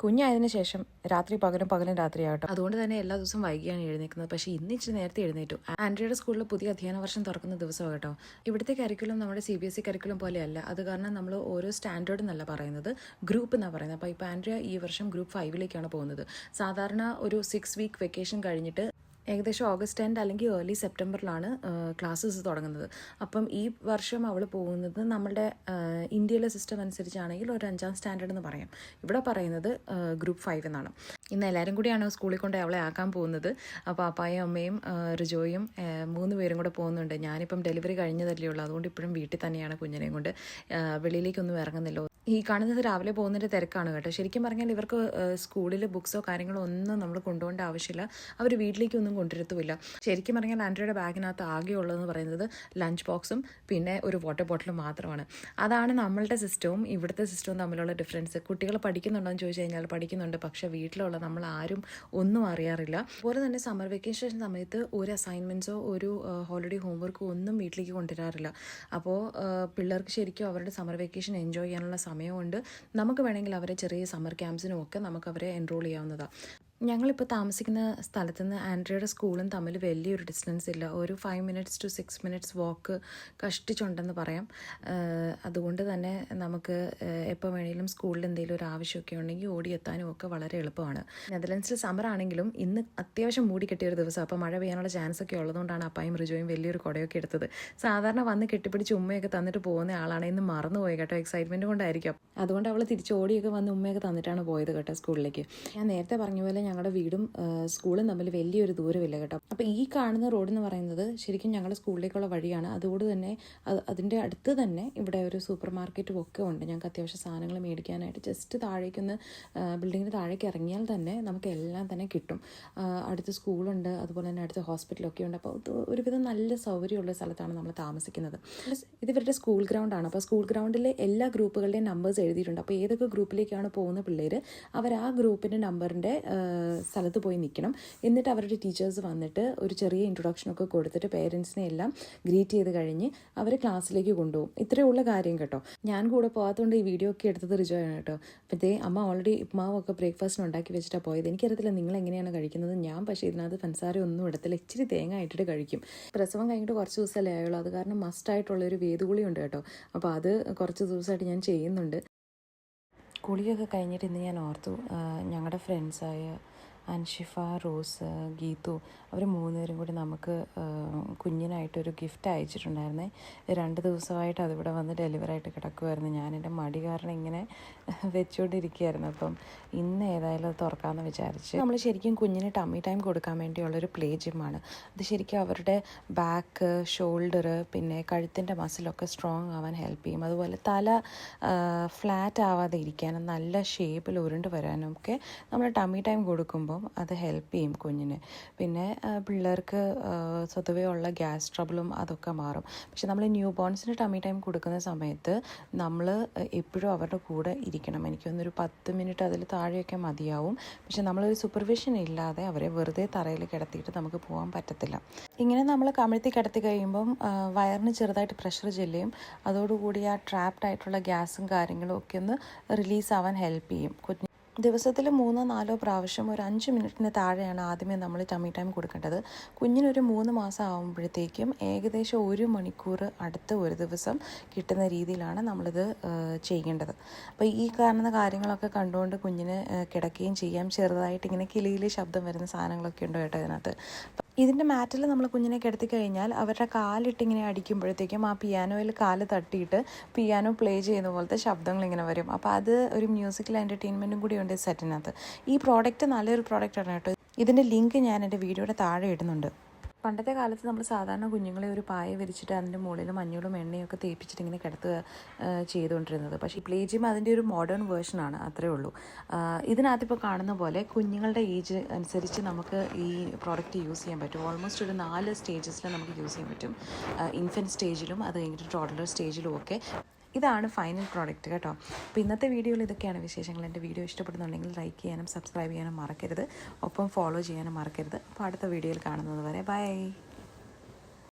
കുഞ്ഞായതിനു ശേഷം രാത്രി പകലും രാത്രിയാകട്ടെ. അതുകൊണ്ട് തന്നെ എല്ലാ ദിവസവും വൈകിയാണ് എഴുന്നേക്കുന്നത്. പക്ഷേ ഇന്ന് ഇച്ചിരി നേരത്തെ എഴുന്നേറ്റു. ആൻഡ്രിയയുടെ സ്കൂളിൽ പുതിയ അധ്യയന വർഷം തുറക്കുന്ന ദിവസമാണ് കേട്ടോ. ഇവിടുത്തെ കരിക്കുലം നമ്മുടെ CBSE കരിക്കുലം പോലെയല്ല. അത് കാരണം നമ്മൾ ഓരോ സ്റ്റാൻഡേർഡ് എന്നല്ല പറയുന്നത്, ഗ്രൂപ്പ് എന്നാണ് പറയുന്നത്. അപ്പോൾ ഇപ്പോൾ ആൻഡ്രിയ ഈ വർഷം ഗ്രൂപ്പ് 5 പോകുന്നത്. സാധാരണ ഒരു 6 വീക്ക് വെക്കേഷൻ കഴിഞ്ഞിട്ട് ഏകദേശം ഓഗസ്റ്റ് എൻഡ് അല്ലെങ്കിൽ ഏർലി സെപ്റ്റംബറിലാണ് ക്ലാസ്സസ് തുടങ്ങുന്നത്. അപ്പം ഈ വർഷം അവൾ പോകുന്നത് നമ്മളുടെ ഇന്ത്യയിലെ സിസ്റ്റം അനുസരിച്ചാണെങ്കിൽ ഒരു 5ാം സ്റ്റാൻഡേർഡ് എന്ന് പറയാം. ഇവിടെ പറയുന്നത് ഗ്രൂപ്പ് 5 എന്നാണ്. ഇന്ന് എല്ലാവരും കൂടിയാണ് സ്കൂളിൽ കൊണ്ട് അവളെ ആക്കാൻ പോകുന്നത്. അപ്പോൾ അപ്പായും അമ്മയും റിജോയും 3 പേരും കൂടെ പോകുന്നുണ്ട്. ഞാനിപ്പം ഡെലിവറി കഴിഞ്ഞതല്ലേ ഉള്ളൂ, അതുകൊണ്ട് ഇപ്പോഴും വീട്ടിൽ തന്നെയാണ് കുഞ്ഞിനെയും കൊണ്ട്. വെളിയിലേക്കൊന്നും ഇറങ്ങുന്നില്ല. ഈ കാണുന്നത് രാവിലെ പോകുന്നതിൻ്റെ തിരക്കാണ് കേട്ടോ. ശരിക്കും പറഞ്ഞാൽ ഇവർക്ക് സ്കൂളിൽ ബുക്സോ കാര്യങ്ങളോ ഒന്നും നമ്മൾ കൊണ്ടുപോകേണ്ട ആവശ്യമില്ല. അവർ വീട്ടിലേക്കൊന്നും കൊണ്ടുവരത്തുമില്ല. ശരിക്കും പറഞ്ഞാൽ ആൻഡ്രിയയുടെ ബാഗിനകത്ത് ആകെ ഉള്ളതെന്ന് പറയുന്നത് ലഞ്ച് ബോക്സും പിന്നെ ഒരു വാട്ടർ ബോട്ടിലും മാത്രമാണ്. അതാണ് നമ്മളുടെ സിസ്റ്റവും ഇവിടുത്തെ സിസ്റ്റവും തമ്മിലുള്ള ഡിഫറൻസ്. കുട്ടികൾ പഠിക്കുന്നുണ്ടോ എന്ന് ചോദിച്ചു കഴിഞ്ഞാൽ പഠിക്കുന്നുണ്ട്, പക്ഷേ വീട്ടിലുള്ള നമ്മൾ ആരും ഒന്നും അറിയാറില്ല. അതുപോലെ തന്നെ സമ്മർ വെക്കേഷൻ സമയത്ത് ഒരു അസൈൻമെൻറ്റ്സോ ഒരു ഹോളിഡേ ഹോംവർക്കോ ഒന്നും വീട്ടിലേക്ക് കൊണ്ടുവരാറില്ല. അപ്പോൾ പിള്ളേർക്ക് ശരിക്കും അവരുടെ സമ്മർ വെക്കേഷൻ എൻജോയ് ചെയ്യാനുള്ള സമയമുണ്ട്. നമുക്ക് വേണമെങ്കിൽ അവരെ ചെറിയ സമ്മർ ക്യാമ്പ്സിനും ഒക്കെ നമുക്ക് അവരെ എൻറോൾ ചെയ്യാവുന്നതാണ്. ഞങ്ങളിപ്പോൾ താമസിക്കുന്ന സ്ഥലത്തു നിന്ന് ആൻഡ്രിയയുടെ സ്കൂളും തമ്മിൽ വലിയൊരു ഡിസ്റ്റൻസ് ഇല്ല. ഒരു 5 minutes to 6 minutes വാക്ക് കഷ്ടിച്ചുണ്ടെന്ന് പറയാം. അതുകൊണ്ട് തന്നെ നമുക്ക് എപ്പോൾ വേണമെങ്കിലും സ്കൂളിൽ എന്തെങ്കിലും ഒരു ആവശ്യമൊക്കെ ഉണ്ടെങ്കിൽ ഓടിയെത്താനും ഒക്കെ വളരെ എളുപ്പമാണ്. നെതർലൻഡ്സിൽ സമ്മർ ആണെങ്കിലും ഇന്ന് അത്യാവശ്യം മൂടി കെട്ടിയ ഒരു ദിവസം. അപ്പോൾ മഴ പെയ്യാനുള്ള ചാൻസ് ഒക്കെ ഉള്ളതുകൊണ്ടാണ് അപ്പായും റിജോയും വലിയൊരു കുടയൊക്കെ എടുത്തത്. സാധാരണ വന്ന് കെട്ടിപ്പിടിച്ച് ഉമ്മയൊക്കെ തന്നിട്ട് പോകുന്ന ആളാണ്. ഇന്ന് മറന്നുപോയി കേട്ടോ, എക്സൈറ്റ്മെൻറ്റ് കൊണ്ടായിരിക്കും. അതുകൊണ്ട് അവൾ തിരിച്ച് ഓടിയൊക്കെ വന്ന് ഉമ്മയൊക്കെ തന്നിട്ടാണ് പോയത് കേട്ടോ സ്കൂളിലേക്ക്. ഞാൻ നേരത്തെ പറഞ്ഞ പോലെ ഞങ്ങളുടെ വീടും സ്കൂളും തമ്മിൽ വലിയൊരു ദൂരമില്ല കേട്ടോ. അപ്പോൾ ഈ കാണുന്ന റോഡ് എന്ന് പറയുന്നത് ശരിക്കും ഞങ്ങളുടെ സ്കൂളിലേക്കുള്ള വഴിയാണ്. അതുകൊണ്ട് തന്നെ അതിൻ്റെ അടുത്ത് തന്നെ ഇവിടെ ഒരു സൂപ്പർ മാർക്കറ്റും ഒക്കെ ഉണ്ട്. ഞങ്ങൾക്ക് അത്യാവശ്യം സാധനങ്ങൾ മേടിക്കാനായിട്ട് ജസ്റ്റ് താഴേക്കൊന്ന് ബിൽഡിങ്ങിന് താഴേക്ക് ഇറങ്ങിയാൽ തന്നെ നമുക്ക് എല്ലാം തന്നെ കിട്ടും. അടുത്ത് സ്കൂളുണ്ട്, അതുപോലെ തന്നെ അടുത്ത് ഹോസ്പിറ്റലൊക്കെ ഉണ്ട്. അപ്പോൾ ഒരുവിധം നല്ല സൗകര്യമുള്ള സ്ഥലത്താണ് നമ്മൾ താമസിക്കുന്നത്. ഇത് ഇവരുടെ സ്കൂൾ ഗ്രൗണ്ടാണ്. അപ്പോൾ സ്കൂൾ ഗ്രൗണ്ടിലെ എല്ലാ ഗ്രൂപ്പുകളുടെയും നമ്പേഴ്സ് എഴുതിയിട്ടുണ്ട്. അപ്പോൾ ഏതൊക്കെ ഗ്രൂപ്പിലേക്കാണ് പോകുന്ന പിള്ളേർ അവർ ആ ഗ്രൂപ്പിൻ്റെ നമ്പറിൻ്റെ സ്ഥലത്ത് പോയി നിൽക്കണം. എന്നിട്ട് അവരുടെ ടീച്ചേഴ്സ് വന്നിട്ട് ഒരു ചെറിയ ഇൻട്രൊഡക്ഷനൊക്കെ കൊടുത്തിട്ട് പേരൻസിനെ എല്ലാം ഗ്രീറ്റ് ചെയ്ത് കഴിഞ്ഞ് അവർ ക്ലാസ്സിലേക്ക് കൊണ്ടുപോകും. ഇത്രയുള്ള കാര്യം കേട്ടോ. ഞാൻ കൂടെ പോകാത്തതുകൊണ്ട് ഈ വീഡിയോ ഒക്കെ എടുത്തത് റിജോയാണ് കേട്ടോ. അപ്പോഴത്തേ അമ്മ ഓൾറെഡി ഉപ്മാവൊക്കെ ബ്രേക്ക്ഫാസ്റ്റിന് ഉണ്ടാക്കി വെച്ചിട്ടാണ് പോയത്. എനിക്കറിയത്തില്ല നിങ്ങൾ എങ്ങനെയാണ് കഴിക്കുന്നത്. ഞാൻ പക്ഷേ ഇതിനകത്ത് പഞ്ചസാര ഒന്നും ഇടത്തില്ല, ഇച്ചിരി തേങ്ങ ഇട്ടിട്ട് കഴിക്കും. പ്രസവം കഴിഞ്ഞിട്ട് കുറച്ച് ദിവസമല്ലേ ആയുള്ളൂ, അത് കാരണം മസ്റ്റായിട്ടുള്ളൊരു വേദുകുളി ഉണ്ട് കേട്ടോ. അപ്പോൾ അത് കുറച്ച് ദിവസമായിട്ട് ഞാൻ ചെയ്യുന്നുണ്ട്. കുളിയൊക്കെ കഴിഞ്ഞിട്ട് ഇന്ന് ഞാൻ ഓർത്തു, ഞങ്ങളുടെ ഫ്രണ്ട്സായ അൻഷിഫ, റോസ്, ഗീതു അവർ 3 പേരും കൂടി നമുക്ക് കുഞ്ഞിനായിട്ടൊരു ഗിഫ്റ്റ് അയച്ചിട്ടുണ്ടായിരുന്നേ. 2 ദിവസമായിട്ട് അതിവിടെ വന്ന് ഡെലിവറായിട്ട് കിടക്കുമായിരുന്നു. ഞാനെൻ്റെ മടി കാരണം ഇങ്ങനെ വെച്ചുകൊണ്ടിരിക്കുകയായിരുന്നു. അപ്പം ഇന്ന് ഏതായാലും അത് തുറക്കാമെന്ന് വിചാരിച്ച്. നമ്മൾ ശരിക്കും കുഞ്ഞിന് ടമ്മി ടൈം കൊടുക്കാൻ വേണ്ടിയുള്ളൊരു പ്ലേ ജിമ്മാണ്. അത് ശരിക്കും അവരുടെ ബാക്ക്, ഷോൾഡർ, പിന്നെ കഴുത്തിൻ്റെ മസിലൊക്കെ സ്ട്രോങ് ആവാൻ ഹെൽപ്പ് ചെയ്യും. അതുപോലെ തല ഫ്ലാറ്റ് ആവാതെ ഇരിക്കാനും നല്ല ഷേപ്പിൽ ഉരുണ്ട് വരാനും ഒക്കെ നമ്മൾ ടമ്മി ടൈം കൊടുക്കുമ്പോൾ അത് ഹെൽപ്പ് ചെയ്യും കുഞ്ഞിന്. പിന്നെ പിള്ളേർക്ക് സ്വതവേ ഉള്ള ഗ്യാസ് ട്രബിളും അതൊക്കെ മാറും. പക്ഷെ നമ്മൾ ന്യൂ ബോൺസിന് ടമ്മി ടൈം കൊടുക്കുന്ന സമയത്ത് നമ്മൾ എപ്പോഴും അവരുടെ കൂടെ ഇരിക്കണം. എനിക്കൊന്നൊരു 10 മിനിറ്റ് അതിൽ താഴെയൊക്കെ മതിയാവും. പക്ഷെ നമ്മളൊരു സൂപ്പർവിഷൻ ഇല്ലാതെ അവരെ വെറുതെ തറയിൽ കിടത്തിയിട്ട് നമുക്ക് പോകാൻ പറ്റത്തില്ല. ഇങ്ങനെ നമ്മൾ കമിഴ്ത്തി കിടത്തി കഴിയുമ്പം വയറിന് ചെറുതായിട്ട് പ്രഷർ ചെല്ലുകയും അതോടുകൂടി ആ ട്രാപ്ഡ് ആയിട്ടുള്ള ഗ്യാസും കാര്യങ്ങളും ഒക്കെ ഒന്ന് റിലീസാവാൻ ഹെൽപ്പ് ചെയ്യും. ദിവസത്തിൽ 3-4 പ്രാവശ്യം ഒരു 5 മിനിറ്റിന് താഴെയാണ് ആദ്യമേ നമ്മൾ ടമ്മി ടൈം കൊടുക്കേണ്ടത്. കുഞ്ഞിനൊരു 3 മാസം ആകുമ്പോഴത്തേക്കും ഏകദേശം 1 മണിക്കൂർ അടുത്ത ഒരു ദിവസം കിട്ടുന്ന രീതിയിലാണ് നമ്മളിത് ചെയ്യേണ്ടത്. അപ്പോൾ ഈ കാണുന്ന കാര്യങ്ങളൊക്കെ കണ്ടുകൊണ്ട് കുഞ്ഞിന് കിടക്കുകയും ചെയ്യാം. ചെറുതായിട്ട് ഇങ്ങനെ കിളിയിൽ ശബ്ദം വരുന്ന സാധനങ്ങളൊക്കെ ഉണ്ട് കേട്ടോ ഇതിനകത്ത്. ഇതിൻ്റെ മാറ്റിൽ നമ്മൾ കുഞ്ഞിനെ കിടത്തി കഴിഞ്ഞാൽ അവരുടെ കാലിട്ടിങ്ങനെ അടിക്കുമ്പോഴത്തേക്കും ആ പിയാനോയിൽ കാല് തട്ടിയിട്ട് പിയാനോ പ്ലേ ചെയ്യുന്ന പോലത്തെ ശബ്ദങ്ങളിങ്ങനെ വരും. അപ്പോൾ അത് ഒരു മ്യൂസിക്കൽ എൻ്റർടൈൻമെൻറ്റും കൂടി ഉണ്ട് സെറ്റിനകത്ത്. ഈ പ്രോഡക്റ്റ് നല്ലൊരു പ്രോഡക്റ്റാണ് കേട്ടോ. ഇതിൻ്റെ ലിങ്ക് ഞാൻ എൻ്റെ വീഡിയോയുടെ താഴെ ഇടുന്നുണ്ട്. പണ്ടത്തെ കാലത്ത് നമ്മൾ സാധാരണ കുഞ്ഞുങ്ങളെ ഒരു പായ വിരിച്ചിട്ട് അതിൻ്റെ മുകളിൽ മഞ്ഞളും എണ്ണയൊക്കെ തേപ്പിച്ചിട്ട് ഇങ്ങനെ കിടത്തുക ചെയ്തുകൊണ്ടിരുന്നത്. പക്ഷേ ഈ പ്ലേ ജിം അതിൻ്റെ ഒരു മോഡേൺ വേർഷനാണ്, അത്രേ ഉള്ളൂ. ഇതിനകത്ത് ഇപ്പോൾ കാണുന്ന പോലെ കുഞ്ഞുങ്ങളുടെ ഏജ് അനുസരിച്ച് നമുക്ക് ഈ പ്രോഡക്റ്റ് യൂസ് ചെയ്യാൻ പറ്റും. ഓൾമോസ്റ്റ് ഒരു 4 സ്റ്റേജസിൽ നമുക്ക് യൂസ് ചെയ്യാൻ പറ്റും. ഇൻഫൻറ്റ് സ്റ്റേജിലും അത് കഴിഞ്ഞിട്ട് ടോഡലർ സ്റ്റേജിലും ഒക്കെ. ഇതാണ് ഫൈനൽ പ്രോഡക്റ്റ് കേട്ടോ. അപ്പോൾ ഇന്നത്തെ വീഡിയോയിൽ ഇതൊക്കെയാണ് വിശേഷങ്ങൾ. എൻ്റെ വീഡിയോ ഇഷ്ടപ്പെടുന്നുണ്ടെങ്കിൽ ലൈക്ക് ചെയ്യാനും സബ്സ്ക്രൈബ് ചെയ്യാനും മറക്കരുത്. ഒപ്പം ഫോളോ ചെയ്യാനും മറക്കരുത്. അപ്പോൾ അടുത്ത വീഡിയോയിൽ കാണുന്നത് വരെ ബൈ.